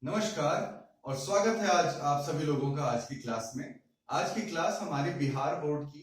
नमस्कार और स्वागत है आज आप सभी लोगों का आज की क्लास में। आज की क्लास हमारे बिहार बोर्ड की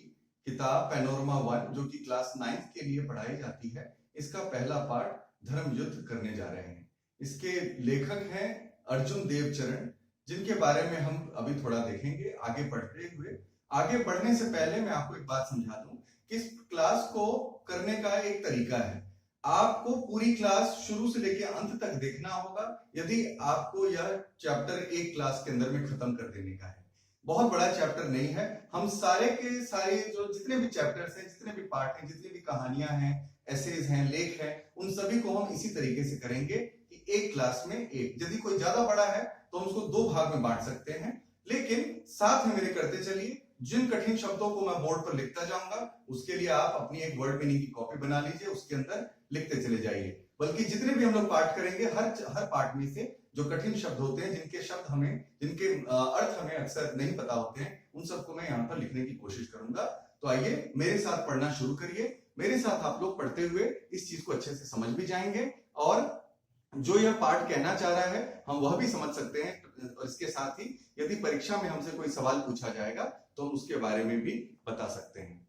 किताब पैनोरमा 1 जो कि क्लास 9th के लिए पढ़ाई जाती है, इसका पहला पार्ट धर्म युद्ध करने जा रहे हैं। इसके लेखक हैं अर्जुन देवचरण, जिनके बारे में हम अभी थोड़ा देखेंगे आगे बढ़ते हुए। आगे बढ़ने से पहले मैं आपको एक बात समझा दूं कि इस क्लास को करने का एक तरीका है। आपको पूरी क्लास शुरू से लेकर अंत तक देखना होगा यदि आपको यह चैप्टर एक क्लास के अंदर में खत्म कर देने का है। बहुत बड़ा चैप्टर नहीं है। हम सारे के सारे जो जितने भी चैप्टर्स हैं, जितने भी पार्ट हैं, जितनी भी कहानियां हैं, एसेज हैं, लेख हैं, उन सभी को हम इसी तरीके से करेंगे कि एक क्लास में एक। यदि कोई ज्यादा बड़ा है तो हम उसको 2 भाग में बांट सकते हैं, लेकिन साथ में मेरे करते चलिए। जिन कठिन शब्दों को मैं बोर्ड पर लिखता जाऊंगा उसके लिए आप अपनी एक वर्ड मीनिंग की कॉपी बना लीजिए, उसके अंदर लिखते चले जाइए। बल्कि जितने भी हम लोग पाठ करेंगे, हर पाठ में से जो कठिन शब्द होते हैं, जिनके अर्थ हमें अक्सर नहीं पता होते हैं, उन सबको मैं यहाँ पर लिखने की कोशिश करूंगा। तो आइए मेरे साथ पढ़ना शुरू करिए। मेरे साथ आप लोग पढ़ते हुए इस चीज को अच्छे से समझ भी जाएंगे और जो यह पाठ कहना चाह रहा है हम वह भी समझ सकते हैं। इसके साथ ही यदि परीक्षा में हमसे कोई सवाल पूछा जाएगा तो हम उसके बारे में भी बता सकते हैं।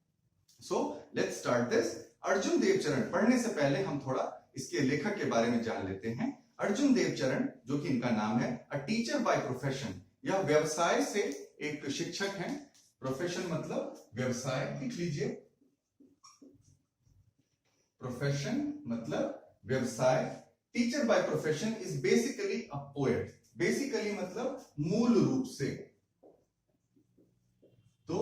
So let's start this. Arjun Devcharan पढ़ने से पहले हम थोड़ा इसके लेखक के बारे में जान लेते हैं। अर्जुन देवचरण जो कि इनका नाम है, अ टीचर बाय प्रोफेशन, यह व्यवसाय से एक शिक्षक हैं। प्रोफेशन मतलब व्यवसाय, लिख लीजिए। प्रोफेशन मतलब व्यवसाय। Teacher by profession is basically a poet. Basically मतलब मूल रूप से, तो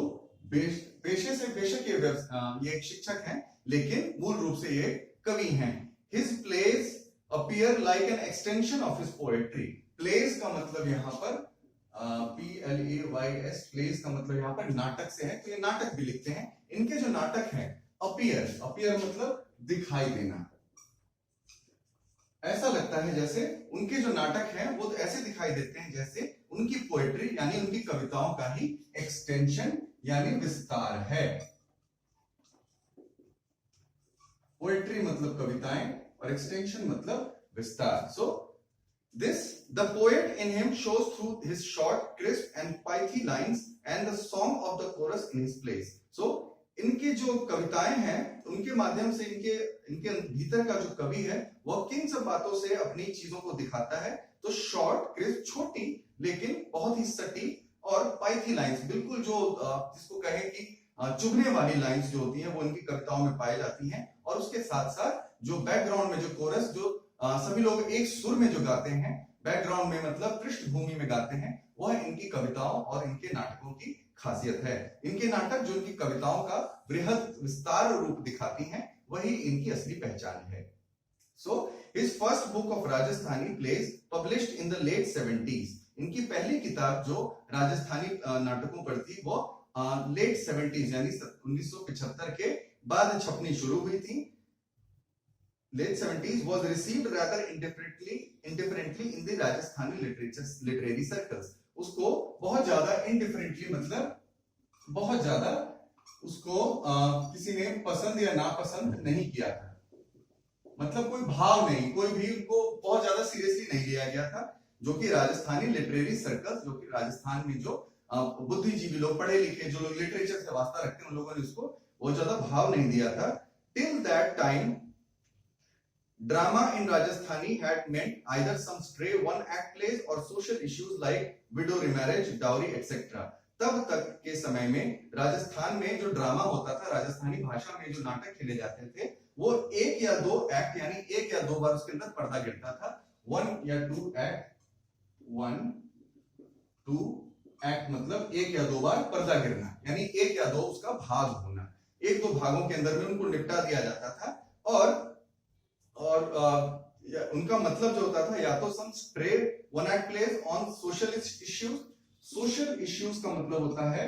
पेशे से बेशक ये एक शिक्षक हैं, लेकिन मूल रूप से ये कवि हैं। His plays appear like an extension of his poetry. Plays का मतलब यहाँ पर PLAYS, plays का मतलब यहाँ पर नाटक से है, तो ये नाटक भी लिखते हैं। इनके जो नाटक हैं appear मतलब दिखाई देना। ऐसा लगता है जैसे उनके जो नाटक हैं वो तो ऐसे दिखाई देते हैं जैसे उनकी पोएट्री यानी उनकी कविताओं का ही एक्सटेंशन यानी विस्तार है। पोएट्री मतलब कविताएं और एक्सटेंशन मतलब विस्तार। सो the poet in him shows through his short, crisp and pithy lines and the song of the chorus in his plays. So इनके जो कविताएं हैं उनके माध्यम से इनके भीतर का जो कवि है वह किन सब बातों से अपनी चीजों को दिखाता है। तो शॉर्ट, क्रिस्प, छोटी लेकिन बहुत ही सटीक, और पाइथी लाइंस, बिल्कुल जो जिसको कहें कि चुभने वाली लाइंस जो होती हैं वो इनकी कविताओं में पाई जाती हैं। और उसके साथ साथ जो बैकग्राउंड में जो कोरस, जो सभी लोग एक सुर में जो गाते हैं, बैकग्राउंड में मतलब पृष्ठभूमि में गाते हैं, वह इनकी कविताओं और इनके नाटकों की खासियत है। इनके नाटक जो इनकी कविताओं का बृहद विस्तार रूप दिखाती हैं, वही इनकी असली पहचान है। So his first book of Rajasthani plays published in the late 70s। इनकी पहली किताब जो राजस्थानी नाटकों पर थी वो लेट 70s यानी 1975 के बाद छपनी शुरू हुई थी। Late 70s was received rather indifferently in the Rajasthani literary circles. उसको बहुत ज्यादा indifferently मतलब बहुत ज्यादा उसको किसी ने पसंद या नापसंद नहीं किया था। मतलब कोई भाव नहीं, कोई भी उनको बहुत ज्यादा सीरियसली नहीं लिया गया था। जो कि राजस्थानी लिटरेरी सर्कल्स, जो कि राजस्थान में जो बुद्धिजीवी लोग, पढ़े लिखे जो लोग लिटरेचर से वास्ता रखते हैं, उन लोगों ने उसको बहुत ज्यादा भाव नहीं दिया था। Till that time drama in Rajasthani had meant either some stray one-act plays or social issues like widow remarriage, dowry, etc. तब तक के समय में राजस्थान में जो ड्रामा होता था, राजस्थानी भाषा में जो नाटक खेले जाते थे, वो 1 या 2 एक्ट यानी 1 या 2 बार उसके अंदर पर्दा गिरता था। 1 या 2 एक्ट, 1 2 एक्ट मतलब 1 या 2 बार पर्दा गिरना, यानी 1 या 2 उसका भाग होना। 1-2 भागों के अंदर में उनको निपटा दिया जाता था। और उनका मतलब जो होता था या तो some stray one act plays on socialist issues. Social issues का मतलब होता है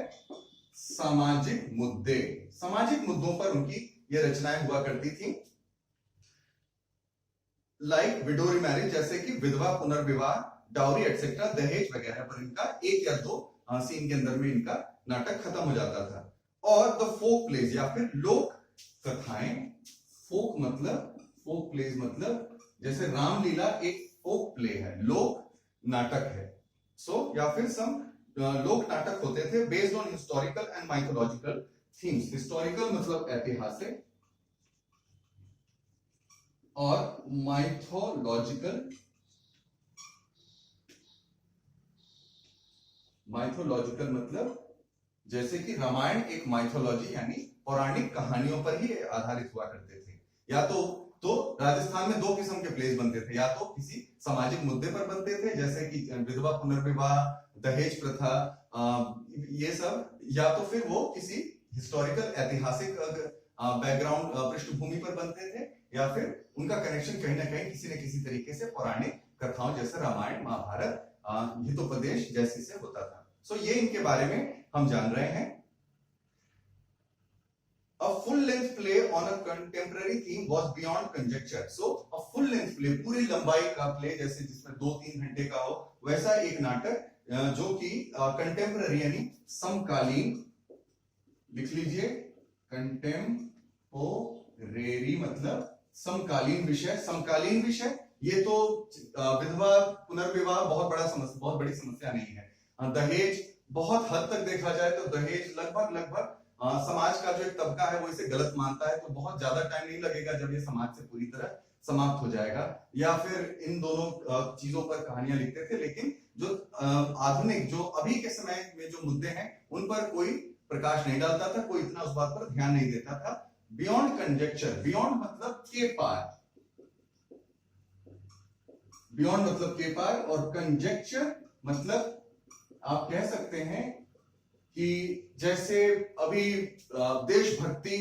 सामाजिक मुद्दे। सामाजिक मुद्दों पर उनकी ये रचनाएं हुआ करती थी। लाइक विडो रिमैरिज, जैसे कि विधवा पुनर्विवाह, डाउरी एक्सेट्रा, दहेज वगैरह पर इनका 1 या 2 सीन के अंदर में इनका नाटक खत्म हो जाता था। और द फोक प्लेज या फिर लोक कथाएं। फोक प्लेज मतलब जैसे रामलीला एक फोक प्ले है, लोक नाटक है. सो या फिर सम लोक नाटक होते थे based on historical and mythological themes. Historical मतलब ऐतिहासिक और माइथोलॉजिकल मतलब जैसे कि रामायण एक माइथोलॉजी यानी पौराणिक कहानियों पर ही आधारित हुआ करते थे. या तो राजस्थान में दो किस्म के प्लेस बनते थे, या तो किसी सामाजिक मुद्दे पर बनते थे जैसे कि विधवा पुनर्विवाह, दहेज प्रथा, ये सब, या तो फिर वो किसी हिस्टोरिकल ऐतिहासिक बैकग्राउंड पृष्ठभूमि पर बनते थे, या फिर उनका कनेक्शन कहीं ना कहीं किसी न किसी तरीके से पौराणिक कथाओं जैसे रामायण, महाभारत, हितोपदेश जैसे से होता था. सो ये इनके बारे में हम जान रहे हैं. A full-length play on a contemporary theme was beyond conjecture. So a full-length play, पूरी लंबाई का प्ले, जैसे जिसमें 2-3 घंटे का हो, वैसा एक नाटक जो कि कंटेम्पररी यानी समकालीन, लिख लीजिए, कंटेम्पोरेरी मतलब समकालीन विषय. समकालीन विषय ये तो विधवा पुनर्विवाह बहुत बड़ी समस्या नहीं है. दहेज बहुत हद तक देखा जाए तो दहेज लगभग समाज का जो एक तबका है वो इसे गलत मानता है, तो बहुत ज्यादा टाइम नहीं लगेगा जब ये समाज से पूरी तरह समाप्त हो जाएगा. या फिर इन दोनों चीजों पर कहानियां लिखते थे, लेकिन जो आधुनिक, जो अभी के समय में जो मुद्दे हैं उन पर कोई प्रकाश नहीं डालता था, कोई इतना उस बात पर ध्यान नहीं देता था. बियॉन्ड कंजेक्चर, बियॉन्ड मतलब के पार, बियॉन्ड मतलब के पार, और कंजेक्चर मतलब आप कह सकते हैं कि जैसे अभी देशभक्ति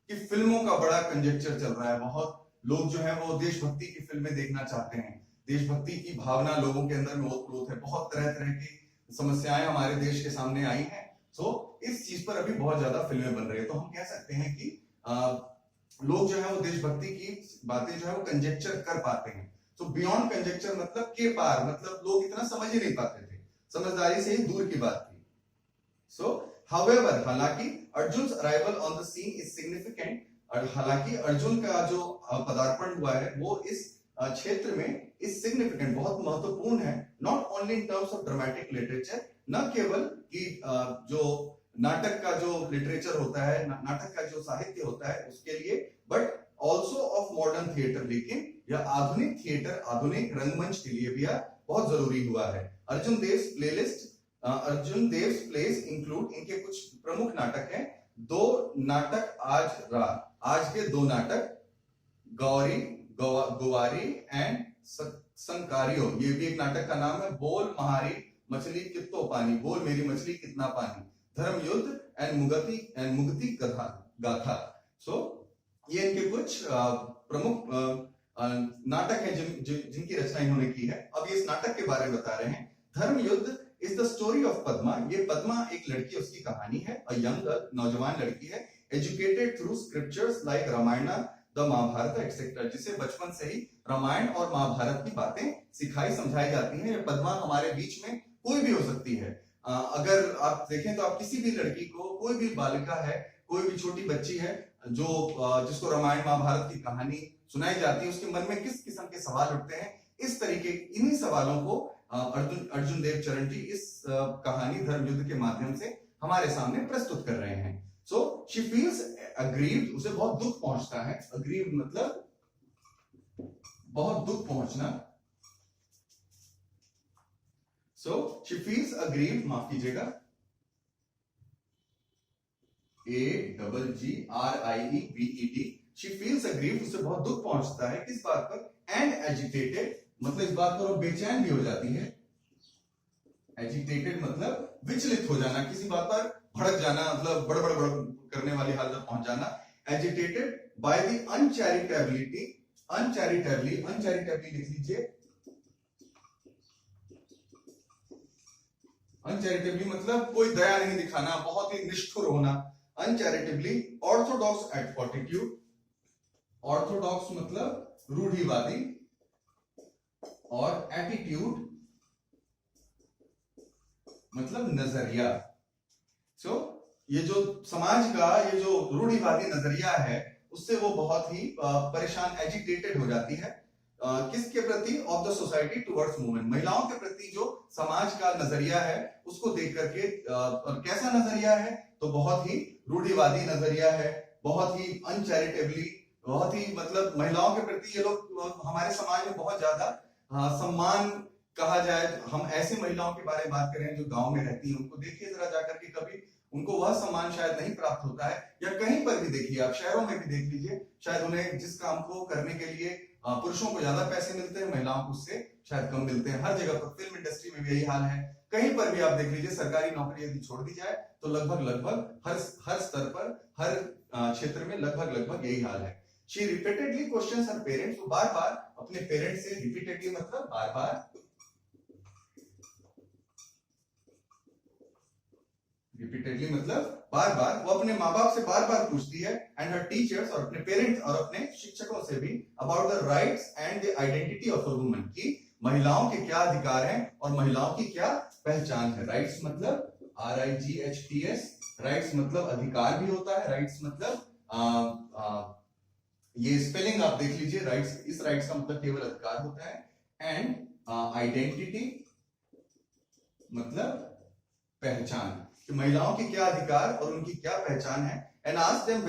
की फिल्मों का बड़ा कंजेक्चर चल रहा है. बहुत लोग जो है वो देशभक्ति की फिल्में देखना चाहते हैं. देशभक्ति की भावना लोगों के अंदर में ओतप्रोत है. बहुत तरह तरह की समस्याएं हमारे देश के सामने आई हैं. तो इस चीज पर अभी बहुत ज्यादा फिल्में बन रही है. तो हम कह सकते हैं कि लोग जो है वो देशभक्ति की बातें जो है वो कंजेक्चर कर पाते हैं. तो बियॉन्ड कंजेक्चर मतलब के पार, मतलब लोग इतना समझ ही नहीं पाते थे, समझदारी से ही दूर की बात थी. So, however, हालांकि Arjun's arrival on the scene is significant, और हालांकि अर्जुन का जो पदार्पण हुआ है वो इस क्षेत्र में इज सिग्निफिकेंट, बहुत महत्वपूर्ण है. Not only in terms of dramatic literature, न केवल कि जो नाटक का जो लिटरेचर होता है, नाटक का जो साहित्य होता है उसके लिए, but also of modern theatre. लेकिन यह आधुनिक थिएटर, आधुनिक रंगमंच के लिए भी बहुत जरूरी हुआ है. Arjun Dev's playlist, Arjun Dev's place include, इनके कुछ प्रमुख नाटक हैं. दो नाटक आज के दो नाटक, गोवारी एंड संकारियो, ये भी एक नाटक का नाम है. बोल महारी मछली कितो पानी, बोल मेरी मछली कितना पानी, धर्म युद्ध एंड मुक्ति कथा गाथा. सो ये इनके कुछ प्रमुख नाटक हैं जिनकी रचना इन्होंने की है. अब ये इस नाटक के बारे में बता रहे हैं. धर्म युद्ध is the story of Padma. ये पद्मा एक लड़की, उसकी कहानी है. अ यंग गर्ल, नौजवान लड़की है, educated through scriptures like Ramayan, the Mahabharat etcetera, जिसे बचपन से ही रामायण और महाभारत की बातें सिखाई समझाई जाती हैं. ये पद्मा हमारे बीच में कोई भी हो सकती है. अगर आप देखें तो आप किसी भी लड़की को, कोई भी बालिका है, कोई भी छोटी बच्ची है जो जिसको रामायण महाभारत की कहानी सुनाई जाती है, उसके मन में किस किस्म के सवाल उठते हैं, इस तरीके, इन्हीं सवालों को अर्जुन देव चरण जी इस कहानी धर्म युद्ध के माध्यम से हमारे सामने प्रस्तुत कर रहे हैं. सो शी फील्स अग्रीव्ड, उसे बहुत दुख पहुंचता है. अग्रीव्ड मतलब बहुत दुख पहुंचना. सो शी फील्स अग्रीव्ड, माफ कीजिएगा, AGGRIEVED, शी फील्स अग्रीव्ड, उसे बहुत दुख पहुंचता है. किस बात पर? एंड एजिटेटेड, मतलब इस बात पर वो बेचैन भी हो जाती है. एजिटेटेड मतलब विचलित हो जाना, किसी बात पर भड़क जाना, मतलब बड़बड़ करने वाली हालत में पहुंच जाना. एजिटेटेड बाय द अनचैरिटेबिलिटी, अनचैरिटेबली लिख लीजिए. अनचैरिटेबली मतलब कोई दया नहीं दिखाना, बहुत ही निष्ठुर होना. अनचैरिटेबली ऑर्थोडॉक्स एटीट्यूड, ऑर्थोडॉक्स मतलब रूढ़िवादी, और एटीट्यूड मतलब नजरिया. सो ये जो समाज का ये जो रूढ़िवादी नजरिया है उससे वो बहुत ही परेशान, एजिटेटेड हो जाती है. किसके प्रति? Of the society towards women, महिलाओं के प्रति जो समाज का नजरिया है उसको देख करके। कैसा नजरिया है? तो बहुत ही रूढ़िवादी नजरिया है, बहुत ही अनचैरिटेबली, बहुत ही मतलब महिलाओं के प्रति ये लोग हमारे समाज में बहुत ज्यादा सम्मान कहा जाए। हम ऐसे महिलाओं के बारे में बात करें जो गांव में रहती हैं, उनको देखिए जरा जाकर के, कभी उनको वह सम्मान शायद नहीं प्राप्त होता है। या कहीं पर भी देखिए, आप शहरों में भी देख लीजिए, शायद उन्हें जिस काम को करने के लिए पुरुषों को ज्यादा पैसे मिलते हैं, महिलाओं को उससे शायद कम मिलते हैं। हर जगह पर, फिल्म इंडस्ट्री में भी यही हाल है। कहीं पर भी आप देख लीजिए, सरकारी नौकरी यदि छोड़ दी जाए तो लगभग हर स्तर पर, हर क्षेत्र में लगभग यही हाल है। She repeatedly questions her parents, वो बार-बार अपने पेरेंट्स से, repeatedly मतलब बार-बार, रिपीटेडली मतलब बार-बार, वो अपने माँ बाप से बार-बार पूछती है, एंड हर टीचर्स, और अपने पेरेंट्स और अपने शिक्षकों से भी, about the rights and the identity of a woman, की महिलाओं के क्या अधिकार हैं और महिलाओं की क्या पहचान है। राइट्स मतलब RIGHTS, राइट्स मतलब अधिकार भी होता है, राइट्स मतलब ये स्पेलिंग आप देख लीजिए, राइट्स, इस राइट्स का मतलब केवल अधिकार होता है, एंड आइडेंटिटी मतलब पहचान, कि महिलाओं के क्या अधिकार और उनकी क्या पहचान है। And ask them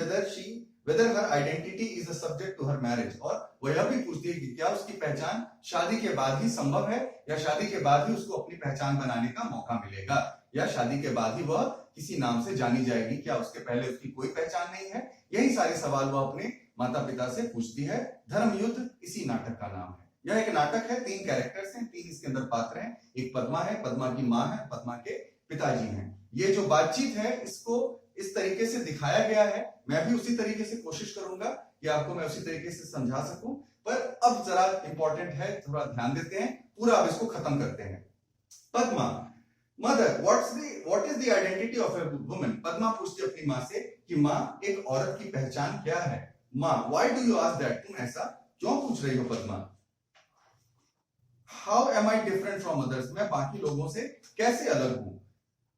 whether her identity is a subject to her marriage, और वह यह भी पूछती है कि क्या उसकी पहचान शादी के बाद ही संभव है, या शादी के बाद ही उसको अपनी पहचान बनाने का मौका मिलेगा, या शादी के बाद ही वह किसी नाम से जानी जाएगी, क्या उसके पहले उसकी कोई पहचान नहीं है। यही सारे सवाल वह अपने माता पिता से पूछती है। धर्मयुद्ध इसी नाटक का नाम है। यह एक नाटक है, 3 कैरेक्टर्स हैं, 3 इसके अंदर पात्र हैं। एक पद्मा है, पद्मा की माँ है, पद्मा के पिताजी हैं। ये जो बातचीत है, इसको इस तरीके से दिखाया गया है। मैं भी उसी तरीके से कोशिश करूंगा कि आपको मैं उसी तरीके से समझा सकूं, पर अब जरा इंपॉर्टेंट है, थोड़ा ध्यान देते हैं, पूरा अब इसको खत्म करते हैं। Padma, mother, what is the identity of a woman? Padma पूछती अपनी माँ से कि माँ, एक औरत की पहचान क्या है? माँ, why do you ask that? तुम ऐसा क्यों पूछ रही हो Padma? How am I different from others? मैं बाकी लोगों से कैसे अलग हूं?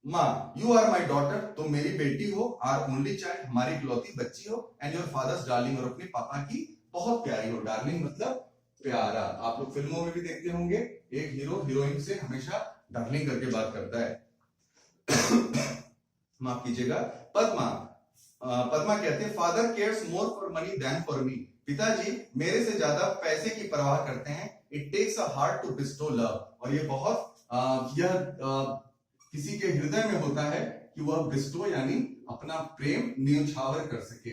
माँ, यू आर माई डॉटर, तुम मेरी बेटी हो, आर ओनली चाइल्ड, हमारी इकलौती बच्ची हो, एंड योर फादर्स डार्लिंग, और अपने पापा की बहुत प्यारी हो। डार्लिंग मतलब प्यारा। आप लोग फिल्मों में भी देखते होंगे, एक हीरो हीरोइन से हमेशा डार्लिंग करके बात करता है। माफ कीजिएगा। पद्मा कहते हैं, father cares more for money than for me, पिताजी मेरे से ज्यादा पैसे की परवाह करते हैं। It takes a heart to bestow love, और ये बहुत किसी के हृदय में होता है कि वह बिस्टो यानी अपना प्रेम न्योछावर कर सके।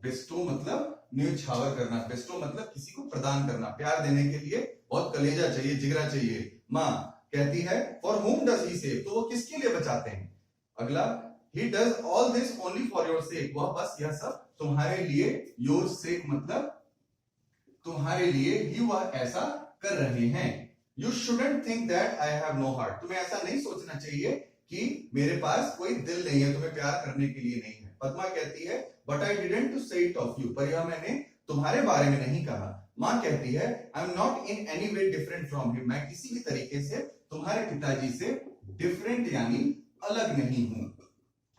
बिस्टो मतलब न्योछावर करना, बिस्टो मतलब किसी को प्रदान करना, प्यार देने के लिए बहुत कलेजा चाहिए, जिगरा चाहिए। माँ कहती है, for whom does he save? तो वो किसके लिए बचाते हैं? अगला, he does all this only for your sake, वह बस यह सब तुम्हारे लिए, your sake मतलब तुम्हारे लिए ही वह ऐसा कर रहे हैं। You shouldn't think that I have no heart, तुम्हें ऐसा नहीं सोचना चाहिए कि मेरे पास कोई दिल नहीं है, तुम्हें प्यार करने के लिए नहीं है। पद्मा कहती है, but I didn't to say it of you, पर यह मैंने तुम्हारे बारे में नहीं कहा। माँ कहती है, I am not in any way different from him, मैं किसी भी तरीके से तुम्हारे पिताजी से different यानी अलग नहीं हूं।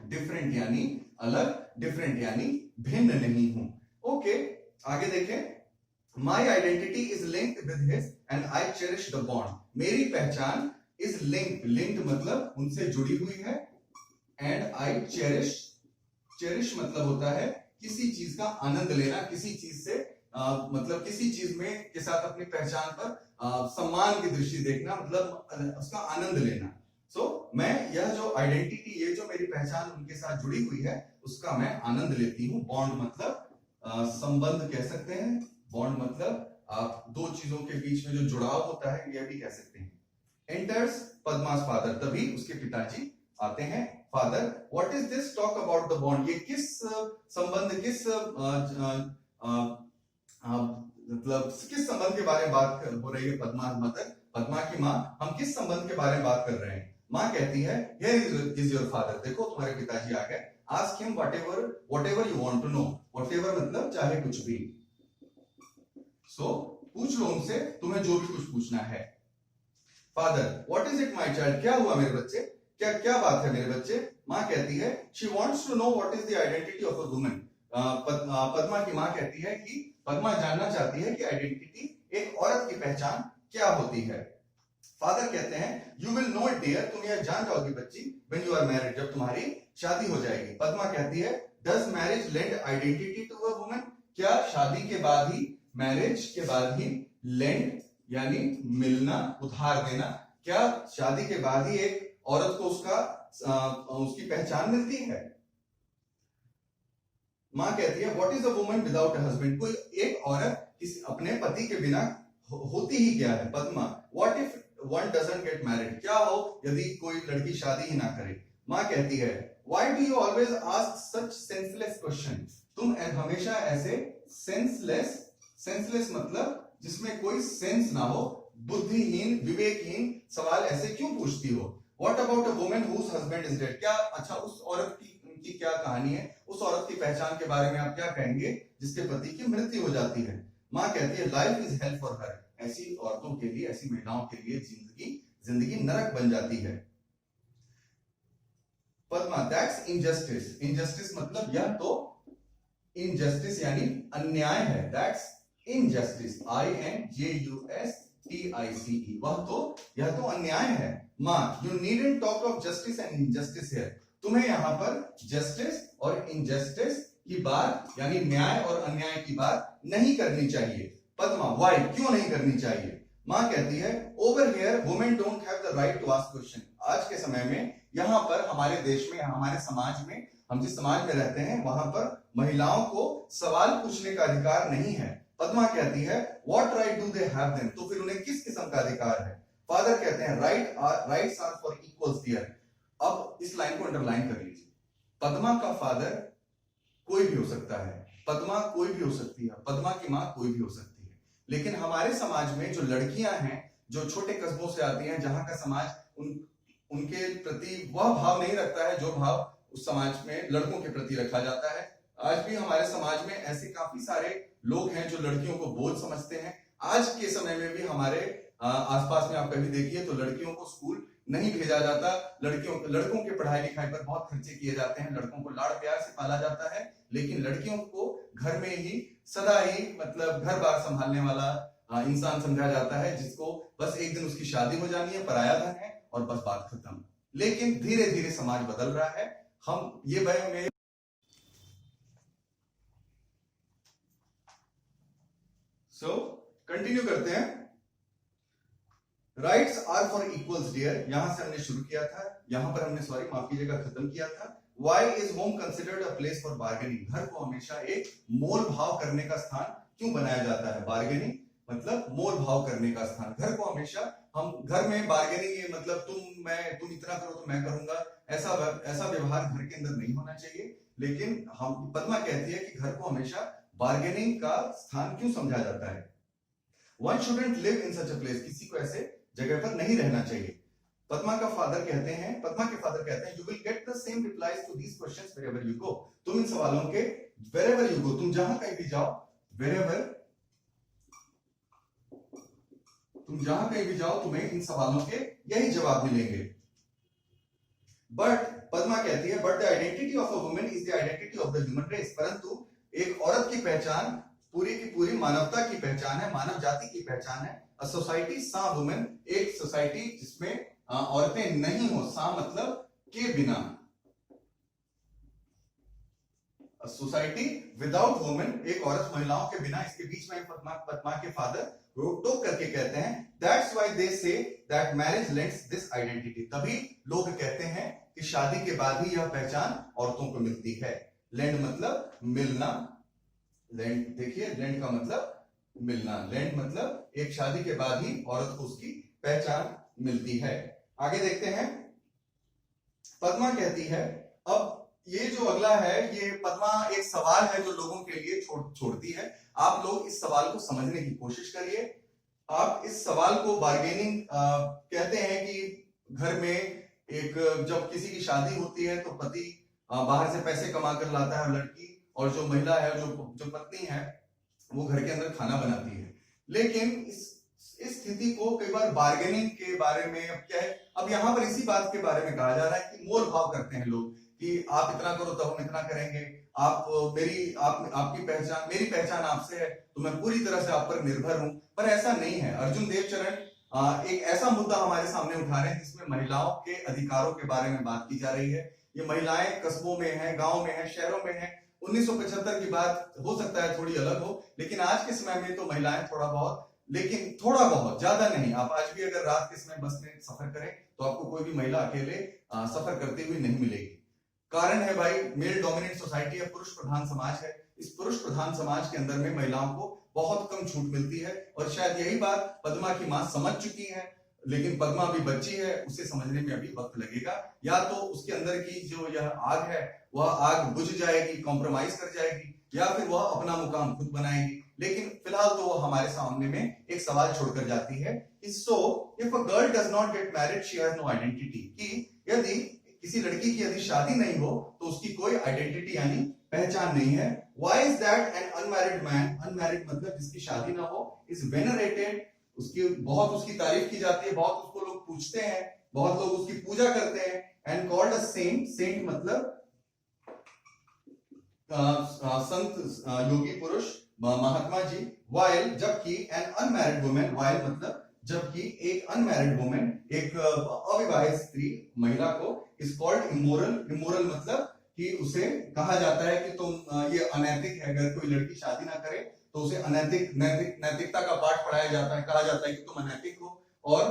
different यानी अलग, different यानी भिन्न नहीं हूं। ओके, आगे देखें। My identity is linked with his and I cherish the bond, मेरी पहचान is linked मतलब उनसे जुड़ी हुई है, and I cherish मतलब होता है किसी चीज का आनंद लेना, किसी चीज से मतलब किसी चीज में के साथ अपनी पहचान पर सम्मान की दृष्टि देखना, मतलब उसका आनंद लेना। मैं यह जो आइडेंटिटी, ये जो मेरी पहचान उनके साथ जुड़ी हुई है, उसका मैं आनंद लेती हूँ। बॉन्ड मतलब संबंध कह सकते हैं, बॉन्ड मतलब आप दो चीजों के बीच में जो जुड़ाव होता है, यह भी कह सकते हैं। एंटर्स पद्मास फादर, तभी उसके पिताजी आते हैं। Father, what is this talk about the bond, ये किस संबंध, किस मतलब किस संबंध के बारे में बात हो रही है? पद्मा मदर, पद्मा की माँ, हम किस संबंध के बारे में बात कर रहे हैं? माँ कहती है, हियर इज योर फादर, देखो तुम्हारे पिताजी आ गए। Ask him whatever you want to know, whatever मतलब चाहे कुछ भी। पूछ लो उनसे, तुम्हें जो भी कुछ पूछना है। Father, what is it my child, क्या हुआ मेरे बच्चे, क्या क्या बात है मेरे बच्चे? माँ कहती है, she wants to know what is the identity of a woman. Padma की माँ कहती है कि पद्मा जानना चाहती है कि आइडेंटिटी एक औरत की पहचान क्या होती है? फादर कहते हैं you will know it dear, तुम यह जान जाओगी बच्ची, व्हेन यू आर मैरिड, जब तुम्हारी शादी हो जाएगी। पद्मा कहती है does marriage lend identity to a woman, क्या शादी के बाद ही, मैरिज के बाद ही, लेंड यानी मिलना, उधार देना, क्या शादी के बाद ही एक औरत को उसकी पहचान मिलती है? मां कहती है what is a woman without a husband, कोई एक औरत अपने पति के बिना होती ही क्या है? Padma what if one doesn't get married, क्या हो यदि कोई लड़की शादी ही ना करे? मां कहती है why do you always ask such senseless question, तुम हमेशा ऐसे सेंसलेस मतलब जिसमें कोई सेंस ना हो, बुद्धिहीन विवेकहीन सवाल ऐसे क्यों पूछती हो? What about a woman whose husband is dead, क्या अच्छा उस औरत की क्या कहानी है, उस औरत की पहचान के बारे में आप क्या कहेंगे जिसके पति की मृत्यु हो जाती है? मां कहती है life is hello for her, ऐसी औरतों के लिए, ऐसी महिलाओं के लिए जिंदगी नरक बन जाती है। पद्मा दैट्स इनजस्टिस, इनजस्टिस मतलब यह तो, इनजस्टिस यानी अन्याय है, दैट्स इनजस्टिस, INJUSTICE, यह तो अन्याय है। मां you needn't talk of justice and injustice here, तुम्हें यहां पर जस्टिस और इनजस्टिस की बात यानी न्याय और अन्याय की बात नहीं करनी चाहिए। पद्मा व्हाई, क्यों नहीं करनी चाहिए? मां कहती है over here women don't have the right to ask question, आज के समय में यहां पर हमारे देश में, हमारे समाज में, हम जिस समाज में रहते हैं वहां पर महिलाओं को सवाल पूछने का अधिकार नहीं है। पद्मा कहती है what right do they have then, तो फिर उन्हें किस किस्म का अधिकार है? फादर कहते हैं rights are for equals dear. अब इस लाइन को अंडरलाइन कर लीजिए, पद्मा का फादर कोई भी हो सकता है, पद्मा कोई भी हो सकती है, पद्मा की मां कोई भी हो सकती है, लेकिन हमारे समाज में जो लड़कियां हैं, जो छोटे कस्बों से आती हैं, जहां का समाज उनके प्रति वह भाव नहीं रखता है जो भाव उस समाज में लड़कों के प्रति रखा जाता है। आज भी हमारे समाज में ऐसे काफी सारे लोग हैं जो लड़कियों को बोझ समझते हैं। आज के समय में भी हमारे आसपास में आप कभी देखिए तो लड़कियों को स्कूल नहीं भेजा जाता, लड़कों के पढ़ाई लिखाई पर बहुत खर्चे किए जाते हैं, लड़कों को लाड़ प्यार से पाला जाता है, लेकिन लड़कियों को घर में ही सदा ही मतलब घर बार संभालने वाला इंसान समझा जाता है, जिसको बस एक दिन उसकी शादी हो जानी है, पराया धन है और बस बात खत्म। लेकिन धीरे धीरे समाज बदल रहा है, हम ये में कंटिन्यू करते हैं। Rights are for equals dear, यहां से हमने शुरू किया था, यहां पर हमने सॉरी माफ कीजिएगा खत्म किया था। Why is home considered a place for bargaining, घर को हमेशा एक मोल भाव करने का स्थान क्यों बनाया जाता है? बार्गेनिंग मतलब मोल भाव करने का स्थान, घर को हमेशा हम घर में बार्गेनिंग मतलब तुम इतना करो तो मैं करूंगा, ऐसा व्यवहार घर के अंदर नहीं होना चाहिए। लेकिन हम पद्मा कहती है कि घर को हमेशा बार्गेनिंग का स्थान क्यों समझा जाता है? One shouldn't live in such a place, किसी को ऐसे जगह पर नहीं रहना चाहिए। पद्मा के फादर कहते हैं you will get the same replies to these questions wherever you go, तुम इन सवालों के वेरेवर यू गो, तुम जहां कहीं भी जाओ, तुम जहां कहीं भी जाओ तुम्हें इन सवालों के यही जवाब मिलेंगे। बट पद्मा कहती है but the identity of a woman is the identity of the human race, परंतु एक औरत की पहचान पूरी की पूरी मानवता की पहचान है, मानव जाति की पहचान है। अ सोसाइटी सा वुमेन, एक सोसाइटी जिसमें औरतें नहीं हो, सा मतलब के बिना, सोसाइटी विदाउट वुमेन, एक औरत महिलाओं के बिना, इसके बीच में पद्मा के फादर रोक करके कहते हैं that's why they say that marriage lends this identity, तभी लोग कहते हैं कि शादी के बाद ही यह पहचान औरतों को मिलती है। लैंड मतलब मिलना, लैंड देखिए, लैंड का मतलब मिलना, लैंड मतलब एक शादी के बाद ही औरत को उसकी पहचान मिलती है। आगे देखते हैं, पद्मा कहती है, अब ये जो अगला है ये पद्मा एक सवाल है जो लोगों के लिए छोड़ती है। आप लोग इस सवाल को समझने की कोशिश करिए। आप इस सवाल को बार्गेनिंग कहते हैं कि घर में एक जब किसी की शादी होती है तो पति बाहर से पैसे कमा कर लाता है लड़की, और जो महिला है, जो पत्नी है, वो घर के अंदर खाना बनाती है। लेकिन इस स्थिति को कई बार बार्गेनिंग के बारे में, अब क्या है, अब यहां पर इसी बात के बारे में कहा जा रहा है कि मोल भाव करते हैं लोग कि आप इतना करो तब हम इतना करेंगे, आप आपकी पहचान, मेरी पहचान आपसे है तो मैं पूरी तरह से आप पर निर्भर हूं। पर ऐसा नहीं है। अर्जुन देवचरण एक ऐसा मुद्दा हमारे सामने उठा रहे हैं जिसमें महिलाओं के अधिकारों के बारे में बात की जा रही है। ये महिलाएं कस्बों में है, गांव में है, शहरों में है। 1975 की बात हो सकता है थोड़ी अलग हो, लेकिन आज के समय में तो महिलाएं थोड़ा बहुत, लेकिन थोड़ा बहुत, ज्यादा नहीं। आप आज भी अगर रात के समय बस में सफर करें तो आपको कोई भी महिला अकेले सफर करती हुई नहीं मिलेगी। कारण है भाई, मेल डोमिनेंट सोसाइटी है, पुरुष प्रधान समाज है। इस पुरुष प्रधान समाज के अंदर में महिलाओं को बहुत कम छूट मिलती है, और शायद यही बात पद्मा की मां समझ चुकी है। लेकिन पद्मा अभी बच्ची है, उसे समझने में अभी वक्त लगेगा। या तो उसके अंदर की जो यह आग है वह आग बुझ जाएगी, कॉम्प्रोमाइज कर जाएगी, या फिर वह अपना मुकाम खुद बनाएगी। लेकिन फिलहाल तो वो हमारे सामने में एक सवाल छोड़कर जाती है। So if a girl does not get married she has no identity, कि यदि किसी लड़की की यदि शादी नहीं हो तो उसकी कोई आइडेंटिटी यानी पहचान नहीं है। Why is that an unmarried man, unmarried मतलब जिसकी शादी ना हो, इज वेनरेटेड, उसकी बहुत उसकी तारीफ की जाती है, बहुत उसको लोग पूछते हैं, बहुत लोग उसकी पूजा करते हैं। And called a saint, saint मतलब संत, योगी पुरुष, महात्मा जी। वाइल जबकि एन अनमैरिड वुमेन, वाइल मतलब जबकि एक अनमैरिड वुमेन, एक अविवाहित स्त्री, महिला को इज कॉल्ड इमोरल। इमोरल मतलब कि उसे कहा जाता है कि तुम ये अनैतिक है। अगर कोई लड़की शादी ना करे तो उसे अनैतिक, नैतिकता का पाठ पढ़ाया जाता है, कहा जाता है कि तुम अनैतिक हो। और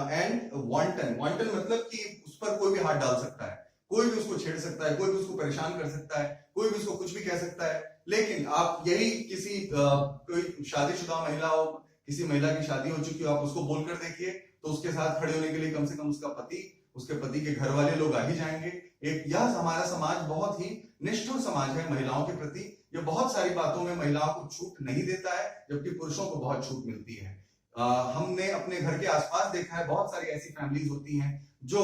एंड वांटन, वांटन मतलब कि उस पर कोई भी हाथ डाल सकता है, कोई भी उसको छेड़ सकता है, कोई भी उसको परेशान कर सकता है, कोई भी उसको कुछ भी कह सकता है। लेकिन आप यही किसी कोई शादीशुदा महिला हो, किसी महिला की शादी हो चुकी हो, आप उसको बोलकर देखिए तो उसके साथ खड़े होने के लिए कम से कम उसका पति, उसके पति के घर वाले लोग आ ही जाएंगे। एक यह हमारा समाज बहुत ही निष्ठुर समाज है महिलाओं के प्रति। ये बहुत सारी बातों में महिलाओं को छूट नहीं देता है, जबकि पुरुषों को बहुत छूट मिलती है। हमने अपने घर के आसपास देखा है, बहुत सारी ऐसी फैमिलीज होती हैं जो